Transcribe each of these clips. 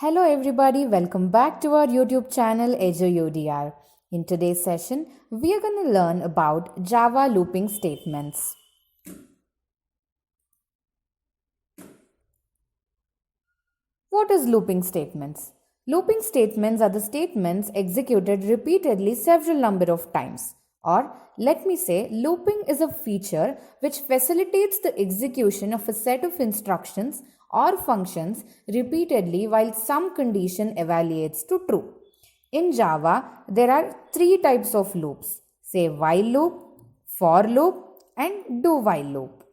Hello everybody, welcome back to our YouTube channel EduUdr. In today's session, we are going to learn about Java looping statements. What is looping statements? Looping statements are the statements executed repeatedly several number of times. Or let me say, looping is a feature which facilitates the execution of a set of instructions or functions repeatedly while some condition evaluates to true. In Java, there are three types of loops, say while loop, for loop and do while loop.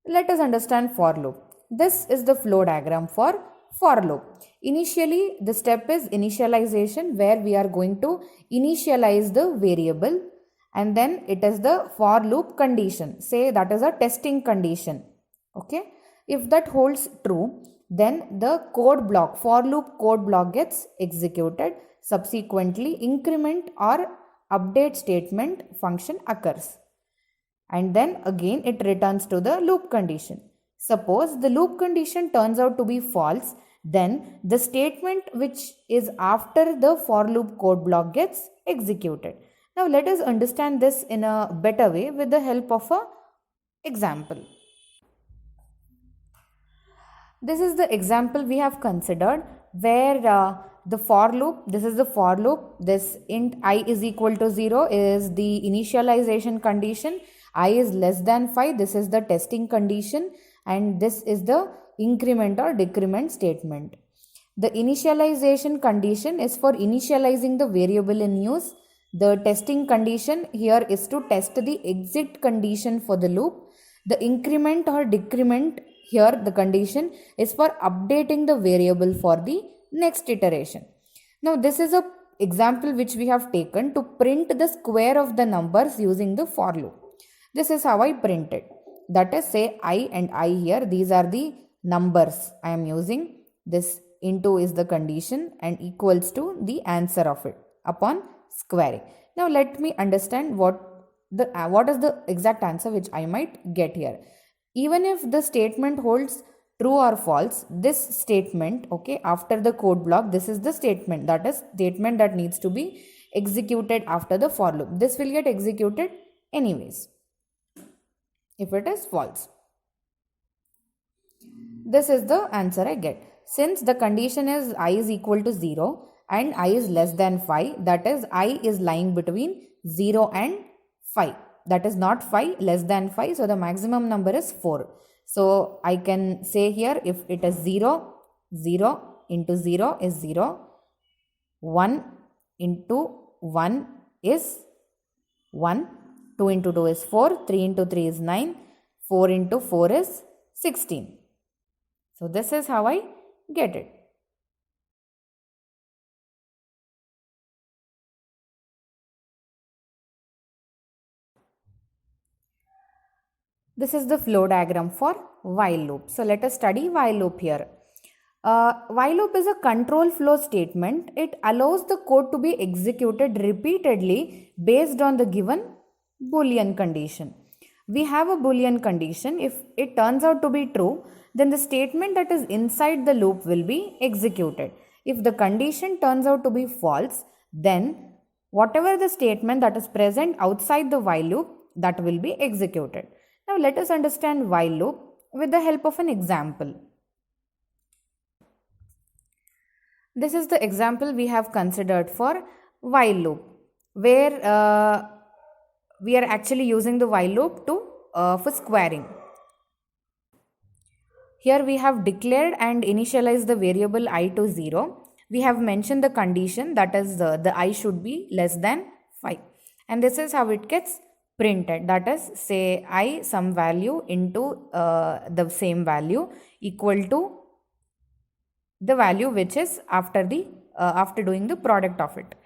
Let us understand for loop. This is the flow diagram for loop. Initially, the step is initialization, where we are going to initialize the variable, and then it is the for loop condition. Say that is a testing condition. Okay. If that holds true, then the code block, for loop code block gets executed. Subsequently, increment or update statement function occurs. And then again it returns to the loop condition. Suppose the loop condition turns out to be false, then the statement which is after the for loop code block gets executed. Now let us understand this in a better way with the help of an example. This is the example we have considered where the for loop, this is the for loop, this int I is equal to 0 is the initialization condition, I is less than 5, this is the testing condition, and this is the increment or decrement statement. The initialization condition is for initializing the variable in use. The testing condition here is to test the exit condition for the loop. The increment or decrement here, the condition is for updating the variable for the next iteration. Now this is a example which we have taken to print the square of the numbers using the for loop. This is how I print it. That is, say I and I here, these are the numbers I am using. This into is the condition and equals to the answer of it upon squaring. Now let me understand what is the exact answer which I might get here. Even if the statement holds true or false, this statement, okay, after the code block, this is the statement, that is statement that needs to be executed after the for loop. This will get executed anyways if it is false. This is the answer I get. Since the condition is I is equal to 0 and I is less than 5, that is I is lying between 0 and 5. That is not 5, less than 5. So the maximum number is 4. So I can say here, if it is 0, 0 into 0 is 0. 1 into 1 is 1. 2 into 2 is 4, 3 into 3 is 9, 4 into 4 is 16. So this is how I get it. This is the flow diagram for while loop. So let us study while loop here. While loop is a control flow statement. It allows the code to be executed repeatedly based on the given Boolean condition. We have a Boolean condition. If it turns out to be true, then the statement that is inside the loop will be executed. If the condition turns out to be false, then whatever the statement that is present outside the while loop, that will be executed. Now let us understand while loop with the help of an example. This is the example we have considered for while loop, where we are actually using the while loop for squaring. Here we have declared and initialized the variable I to 0. We have mentioned the condition, that is the I should be less than 5. And this is how it gets printed, that is, say I some value into the same value equal to the value which is after doing the product of it.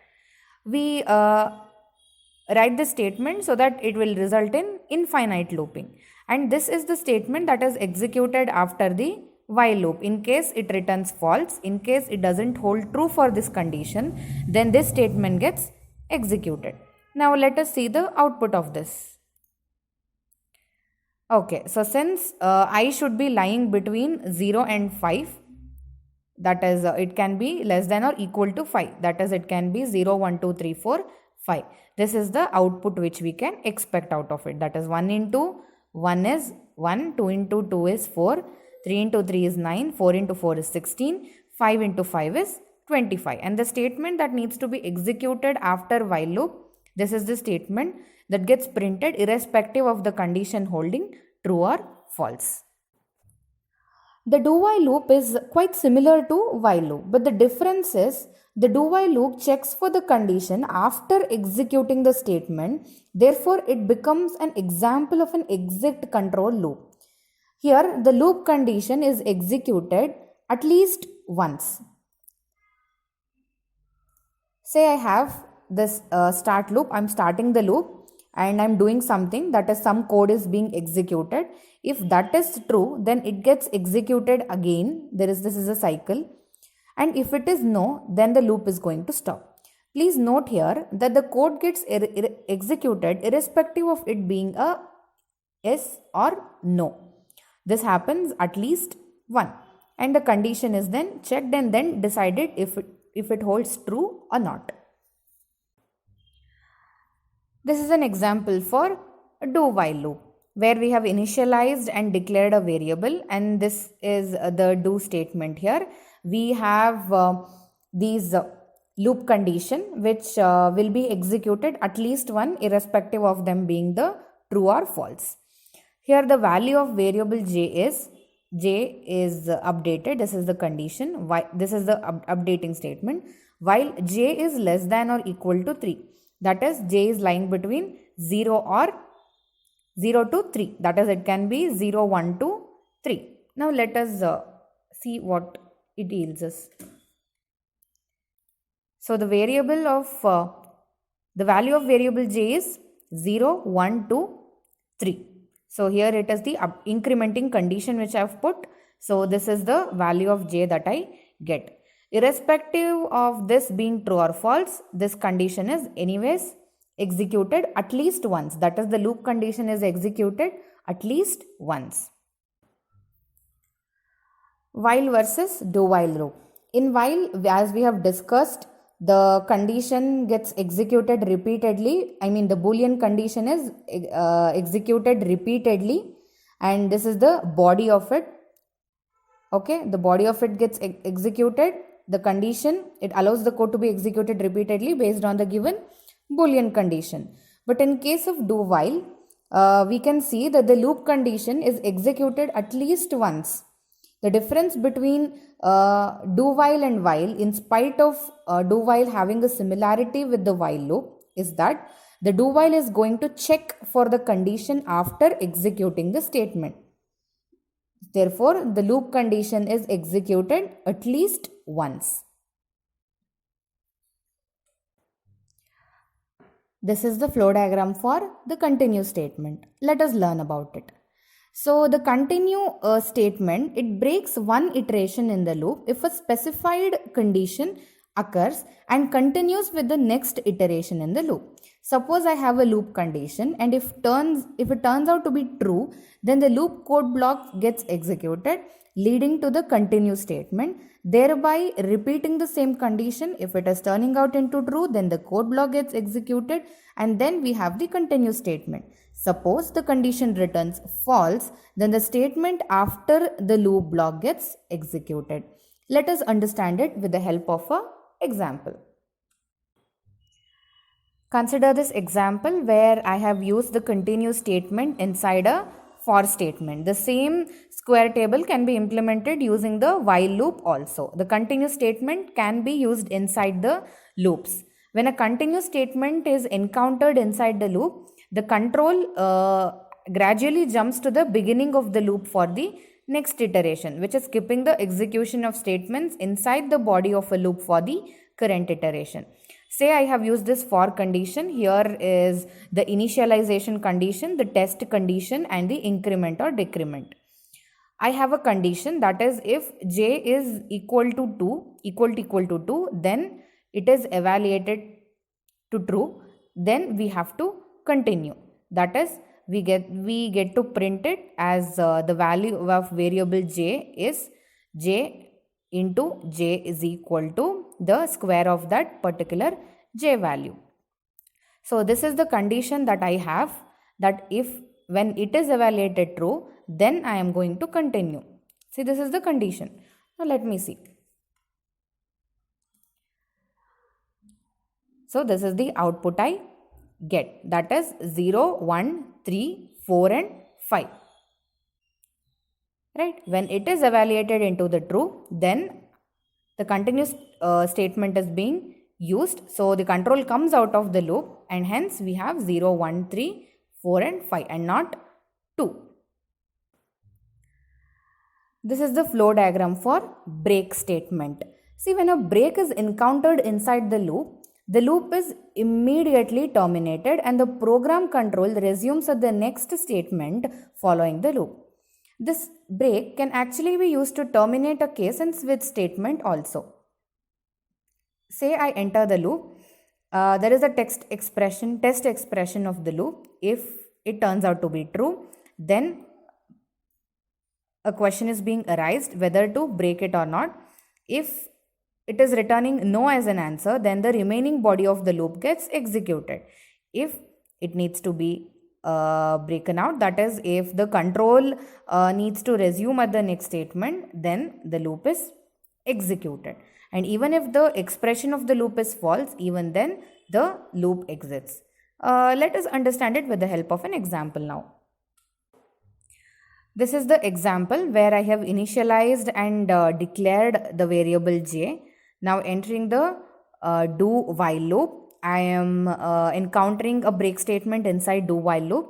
We write the statement so that it will result in infinite looping, and this is the statement that is executed after the while loop. In case it returns false, in case it doesn't hold true for this condition, then this statement gets executed. Now let us see the output of this. Okay, so since I should be lying between 0 and 5, that is it can be less than or equal to 5, that is it can be 0 1 2 3 4 5. This is the output which we can expect out of it, that is 1 into 1 is 1, 2 into 2 is 4, 3 into 3 is 9, 4 into 4 is 16, 5 into 5 is 25. And the statement that needs to be executed after while loop, this is the statement that gets printed irrespective of the condition holding true or false. The do while loop is quite similar to while loop, but the difference is the do while loop checks for the condition after executing the statement. Therefore, it becomes an example of an exit control loop. Here, the loop condition is executed at least once. Say I have this start loop, I'm starting the loop and I'm doing something, that is some code is being executed. If that is true, then it gets executed again. This is a cycle. And if it is no, then the loop is going to stop. Please note here that the code gets executed irrespective of it being a yes or no. This happens at least once. And the condition is then checked and then decided if it holds true or not. This is an example for a do while loop where we have initialized and declared a variable, and this is the do statement here. We have these loop condition which will be executed at least one irrespective of them being the true or false. Here the value of variable j is updated. This is the condition. This is the updating statement. While j is less than or equal to 3. That is j is lying between 0 to 3. That is it can be 0, 1 to 3. Now let us see what it yields us. So the value of variable j is 0, 1 to 3. So here it is the incrementing condition which I have put. So this is the value of j that I get. Irrespective of this being true or false, this condition is anyways executed at least once. That is the loop condition is executed at least once. While versus do while loop. In while, as we have discussed, the condition gets executed repeatedly. I mean the Boolean condition is executed repeatedly, and this is the body of it. Okay, the body of it gets executed. The condition, it allows the code to be executed repeatedly based on the given Boolean condition. But in case of do while, we can see that the loop condition is executed at least once. The difference between do while and while, in spite of do while having a similarity with the while loop, is that the do while is going to check for the condition after executing the statement. Therefore, the loop condition is executed at least once. This is the flow diagram for the continue statement. Let us learn about it. So the continue statement, it breaks one iteration in the loop if a specified condition occurs and continues with the next iteration in the loop. Suppose I have a loop condition, and if it turns out to be true, then the loop code block gets executed, leading to the continue statement, thereby repeating the same condition. If it is turning out into true, then the code block gets executed, and then we have the continue statement. Suppose the condition returns false, then the statement after the loop block gets executed. Let us understand it with the help of an example. Consider this example where I have used the continue statement inside a for statement. The same square table can be implemented using the while loop also. The continue statement can be used inside the loops. When a continue statement is encountered inside the loop, the control gradually jumps to the beginning of the loop for the next iteration, which is skipping the execution of statements inside the body of a loop for the current iteration. Say I have used this for condition. Here is the initialization condition, the test condition, and the increment or decrement. I have a condition, that is if j is equal to 2, then it is evaluated to true. Then we have to continue. That is we get to print it as the value of variable j is j into j is equal to the square of that particular j value. So this is the condition that I have, that if when it is evaluated true, then I am going to continue. See, this is the condition. Now let me see. So this is the output I get, that is 0, 1, 3, 4 and 5. Right? When it is evaluated into the true, then the continuous statement is being used. So the control comes out of the loop and hence we have 0, 1, 3, 4 and 5 and not 2. This is the flow diagram for break statement. See, when a break is encountered inside the loop is immediately terminated and the program control resumes at the next statement following the loop. This break can actually be used to terminate a case and switch statement also. Say I enter the loop, there is a test expression of the loop. If it turns out to be true, then a question is being arised whether to break it or not. If it is returning no as an answer, then the remaining body of the loop gets executed. If it needs to be broken out, that is, if the control needs to resume at the next statement, then the loop is executed. And even if the expression of the loop is false, even then the loop exits. Let us understand it with the help of an example now. This is the example where I have initialized and declared the variable j. Now entering the do while loop, I am encountering a break statement inside do while loop.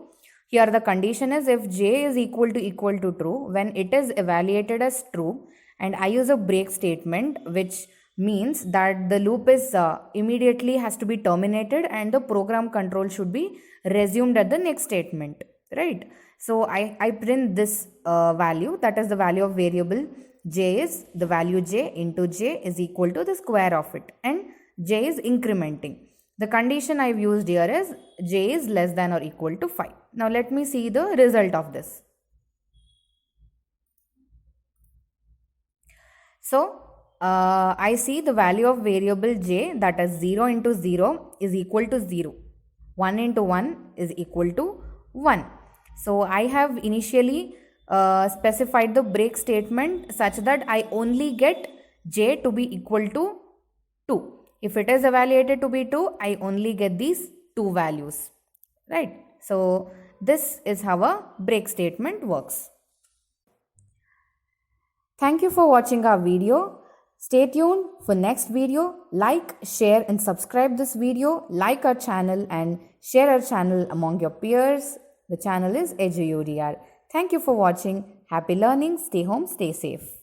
Here the condition is if j is equal to true, when it is evaluated as true, and I use a break statement, which means that the loop is immediately has to be terminated and the program control should be resumed at the next statement, right? So I print this value, that is the value of variable j is the value j into j is equal to the square of it, and j is incrementing. The condition I've used here is j is less than or equal to 5. Now let me see the result of this. So I see the value of variable j, that is 0 into 0 is equal to 0. 1 into 1 is equal to 1. So I have initially specified the break statement such that I only get j to be equal to 2. If it is evaluated to be 2, I only get these 2 values, right? So this is how a break statement works. Thank you for watching our video. Stay tuned for next video. Like, share and subscribe this video. Like our channel and share our channel among your peers. The channel is EduUdr. Thank you for watching. Happy learning. Stay home. Stay safe.